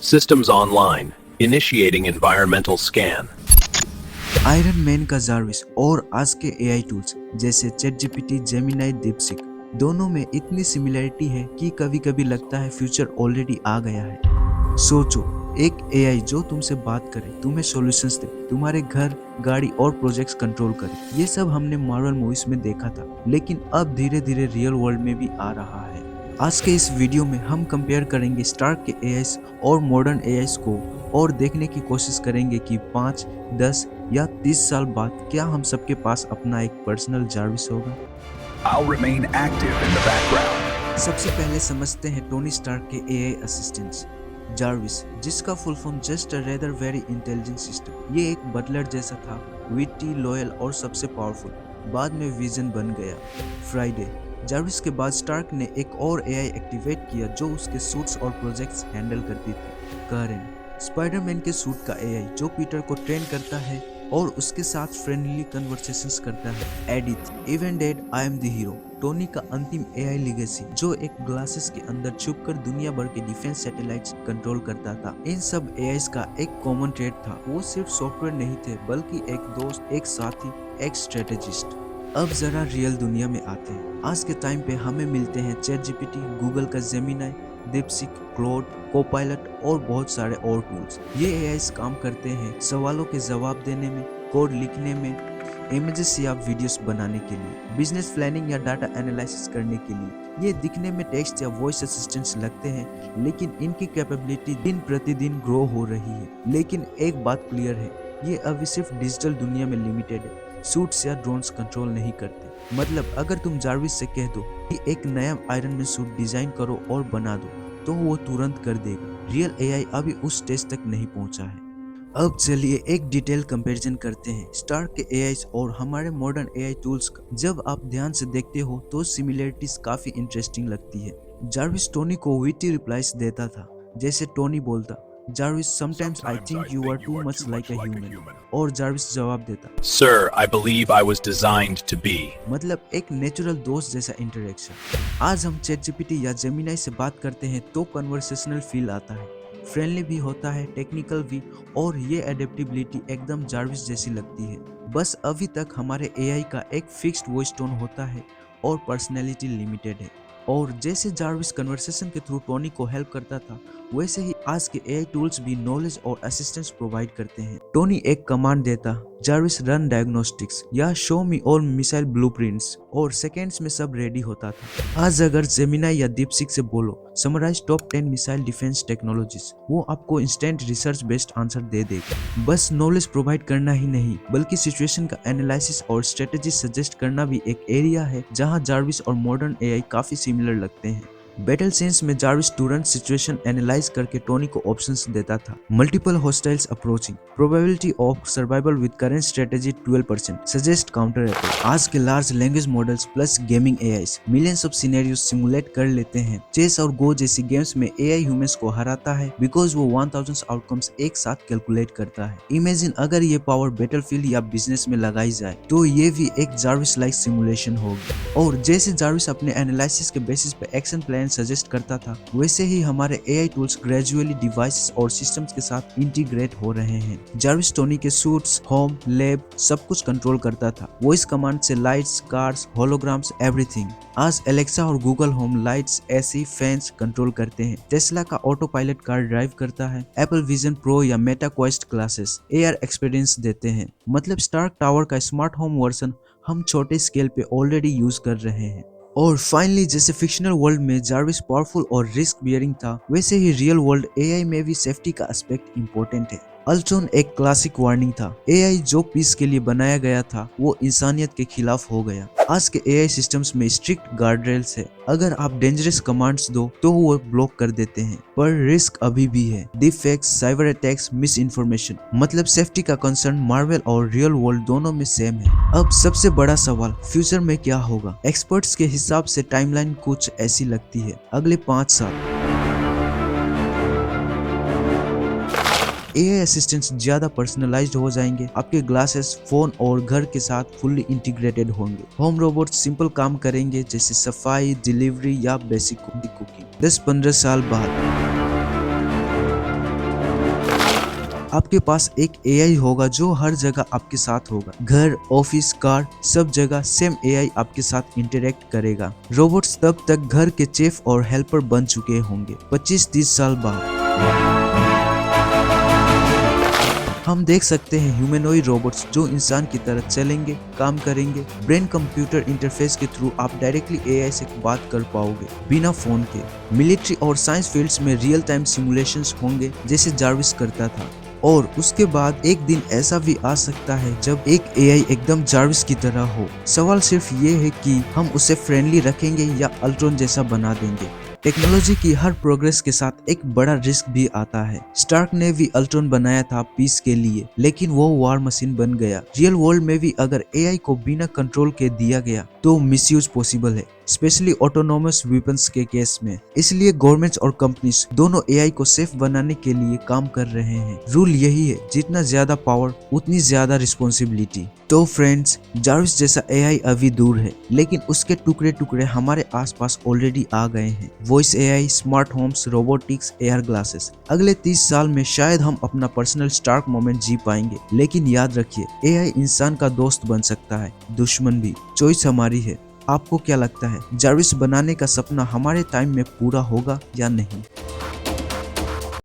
Systems online. Initiating environmental scan. Iron man का Jarvis और आज के एआई टूल्स जैसे चैट जीपीटी, जेमिनाई, डीपसीक दोनों में इतनी सिमिलरिटी है कि कभी कभी लगता है फ्यूचर ऑलरेडी आ गया है। सोचो, एक एआई जो तुमसे बात करे, तुम्हें सॉल्यूशंस दे, तुम्हारे घर, गाड़ी और प्रोजेक्ट्स कंट्रोल करे। ये सब हमने मार्वल मूवीज में देखा था, लेकिन अब धीरे धीरे रियल वर्ल्ड में भी आ रहा है। आज के इस वीडियो में हम कंपेयर करेंगे स्टार्क के एआईस और मॉडर्न एआईस को और देखने की कोशिश करेंगे कि 5, 10 या 30 साल बाद क्या हम सबके पास अपना एक पर्सनल जार्विस होगा। I'll remain active in the background. सबसे पहले समझते हैं टोनी स्टार्क के एआई असिस्टेंट्स जार्विस, जिसका full form just a rather very intelligent system. ये एक बटलर जैसा था, विटी, लॉयल और सबसे पावरफुल। बाद में विजन बन गया। फ्राइडे जार्विस के बाद स्टार्क ने एक और एआई एक्टिवेट किया जो उसके सूट्स और प्रोजेक्ट्स हैंडल करती थी। कारेन स्पाइडरमैन के सूट का एआई जो पीटर को ट्रेन करता है और उसके साथ फ्रेंडली कन्वर्सेशंस करता है। Edith even dead I am the hero, Tony का अंतिम एआई लीगेसी जो एक ग्लासेस के अंदर छुपकर दुनिया भर के डिफेंस सैटेलाइट्स कंट्रोल करता था। इन सब एआईस का एक कॉमन ट्रेड था, वो सिर्फ सॉफ्टवेयर नहीं थे बल्कि एक दोस्त, एक साथी, एक स्ट्रेटेजिस्ट। अब जरा रियल दुनिया में आते हैं। आज के टाइम पे हमें मिलते हैं चैट जीपीटी, गूगल का जेमिनाई, डीपसीक, क्लोड, कोपायलट और बहुत सारे और टूल्स। ये एआईस काम करते हैं सवालों के जवाब देने में, कोड लिखने में, इमेजेस या वीडियोस बनाने के लिए, बिजनेस प्लानिंग या डाटा एनालिसिस करने के लिए। ये दिखने में टेक्स्ट या वॉइस असिस्टेंट्स लगते हैं, लेकिन इनकी कैपेबिलिटी दिन प्रतिदिन ग्रो हो रही है। लेकिन एक बात क्लियर है, ये अभी सिर्फ डिजिटल दुनिया में लिमिटेड है। सूट्स या ड्रोन्स कंट्रोल नहीं करते। मतलब अगर तुम जार्विस से कह दो कि एक नया आयरन मैन सूट डिजाइन करो और बना दो, तो वो तुरंत कर देगा। रियल एआई अभी उस स्टेज तक नहीं पहुंचा है। अब चलिए एक डिटेल कंपैरिजन करते हैं स्टार्क के एआईस और हमारे मॉडर्न एआई टूल्स का। जब आप ध्यान से देखते हो तो सिमिलरिटीज काफी इंटरेस्टिंग लगती है। जार्विस टोनी को विटी रिप्लाईज देता था, जैसे टोनी बोलता, Jarvis sometimes I think you are too much like a human, और जार्विस जवाब देता, Sir, I believe I was designed to be. मतलब एक नेचुरल दोस्त जैसा इंटरेक्शन। आज हम चैट जीपीटी या जेमिनाई से बात करते हैं तो कन्वर्सेशनल फील आता है, फ्रेंडली भी होता है, टेक्निकल भी, और ये एडेप्टेबिलिटी एकदम जार्विस जैसी लगती है। बस अभी तक हमारे एआई का एक फिक्स्ड वॉइस टोन होता है और पर्सनैलिटी लिमिटेड है। और जैसे जार्विस कन्वर्सेशन के थ्रू टोनी को हेल्प करता था, वैसे ही आज के एआई टूल्स भी नॉलेज और असिस्टेंस प्रोवाइड करते हैं। टोनी एक कमांड देता, जार्विस रन डायग्नोस्टिक्स या शो मी ऑल मिसाइल ब्लूप्रिंट्स, और सेकेंड्स में सब रेडी होता था। आज अगर जेमिनाई या डीपसीक से बोलो summarize top 10 missile defence technologies, वो आपको इंस्टेंट रिसर्च बेस्ड आंसर दे देगा। बस नॉलेज प्रोवाइड करना ही नहीं, बल्कि सिचुएशन का एनालिसिस और स्ट्रेटेजी सजेस्ट करना भी एक एरिया है जहां जार्विस और मॉडर्न एआई काफी सिमिलर लगते हैं। बैटल सीन्स में जार्विस तुरंत सिचुएशन एनालाइज करके टोनी को ऑप्शंस देता था। Multiple hostiles approaching, probability of survival with current strategy 12%, suggest counter attack. आज के large language models plus gaming AIs millions of scenarios simulate कर लेते हैं। चेस और गो जैसी गेम्स में एआई ह्यूमंस को हराता है बिकॉज वो 1000 आउटकम्स एक साथ कैलकुलेट करता है। इमेजिन अगर ये पावर बैटलफील्ड या बिजनेस में लगाई जाए तो ये भी एक जार्विस लाइक सिमुलेशन होगी। और जैसे जार्विस अपने एनालिसिस के बेसिस पे एक्शन प्लान सजेस्ट करता था, वैसे ही हमारे एआई टूल्स ग्रेजुअली डिवाइसेस और सिस्टम्स के साथ इंटीग्रेट हो रहे हैं। जार्विस टोनी के सूट्स, होम, लैब सब कुछ कंट्रोल करता था। वॉइस कमांड से लाइट्स, कार्स, होलोग्राम्स, एवरीथिंग। आज एलेक्सा और Google home lights, AC, fans control करते हैं। टेस्ला का ऑटो पायलट कार ड्राइव करता है। एप्पल विजन प्रो या Meta quest glasses AR experience देते हैं। मतलब स्टार्क टावर का स्मार्ट होम वर्जन हम छोटे स्केल पे ऑलरेडी यूज कर रहे हैं। और फाइनली, जैसे फिक्शनल वर्ल्ड में जार्विस पावरफुल और रिस्क बियरिंग था, वैसे ही रियल वर्ल्ड एआई में भी सेफ्टी का एस्पेक्ट इंपॉर्टेंट है। अल्ट्रॉन एक क्लासिक वार्निंग था, एआई जो पीस के लिए बनाया गया था वो इंसानियत के खिलाफ हो गया। आज के एआई सिस्टम्स में स्ट्रिक्ट गार्डरेल्स है, अगर आप डेंजरस कमांड्स दो तो वो ब्लॉक कर देते हैं, पर रिस्क अभी भी है। Defects, cyber attacks, miss information, मतलब सेफ्टी का कंसर्न मार्वल और रियल वर्ल्ड दोनों में सेम है। अब सबसे बड़ा सवाल, फ्यूचर में क्या होगा? एक्सपर्ट्स के हिसाब से टाइमलाइन कुछ ऐसी लगती है, अगले 5 साल एआई असिस्टेंट्स ज्यादा पर्सनलाइज्ड हो जाएंगे। आपके ग्लासेस, फोन और घर के साथ फुल्ली इंटीग्रेटेड होंगे। होम रोबोट सिंपल काम करेंगे जैसे सफाई, डिलीवरी या बेसिक कुकिंग। 10-15 साल बाद आपके पास एक एआई होगा जो हर जगह आपके साथ होगा। घर, ऑफिस, कार, सब जगह सेम एआई आपके साथ इंटरेक्ट करेगा। रोबोट्स तब तक घर के चेफ और हेल्पर बन चुके होंगे। 25-30 साल बाद हम देख सकते हैं ह्यूमनॉइड रोबोट्स जो इंसान की तरह चलेंगे, काम करेंगे। ब्रेन कंप्यूटर इंटरफेस के थ्रू आप डायरेक्टली एआई से बात कर पाओगे बिना फोन के। मिलिट्री और साइंस फील्ड्स में रियल टाइम सिमुलेशंस होंगे जैसे जार्विस करता था। और उसके बाद एक दिन ऐसा भी आ सकता है जब एक एआई एकदम जार्विस की तरह हो। सवाल सिर्फ ये है कि हम उसे फ्रेंडली रखेंगे या अल्ट्रॉन जैसा बना देंगे। टेक्नोलॉजी की हर प्रोग्रेस के साथ एक बड़ा रिस्क भी आता है। स्टार्क ने भी अल्ट्रॉन बनाया था पीस के लिए, लेकिन वो वॉर मशीन बन गया। रियल वर्ल्ड में भी अगर एआई को बिना कंट्रोल के दिया गया तो मिसयूज पॉसिबल है, स्पेशली ऑटोनोमस वेपन्स के केस में। इसलिए गवर्नमेंट्स और कंपनीज दोनों एआई को सेफ बनाने के लिए काम कर रहे हैं। रूल यही है, जितना ज्यादा पावर उतनी ज्यादा रिस्पॉन्सिबिलिटी। तो फ्रेंड्स, जार्विस जैसा एआई अभी दूर है, लेकिन उसके टुकड़े टुकड़े हमारे आसपास ऑलरेडी आ गए हैं। Voice AI, smart homes, robotics, AR glasses. अगले 30 साल में शायद हम अपना पर्सनल स्टार्क मोमेंट जी पाएंगे। लेकिन याद रखिए, एआई इंसान का दोस्त बन सकता है, दुश्मन भी। चॉइस हमारी है। आपको क्या लगता है, जार्विस बनाने का सपना हमारे टाइम में पूरा होगा या नहीं?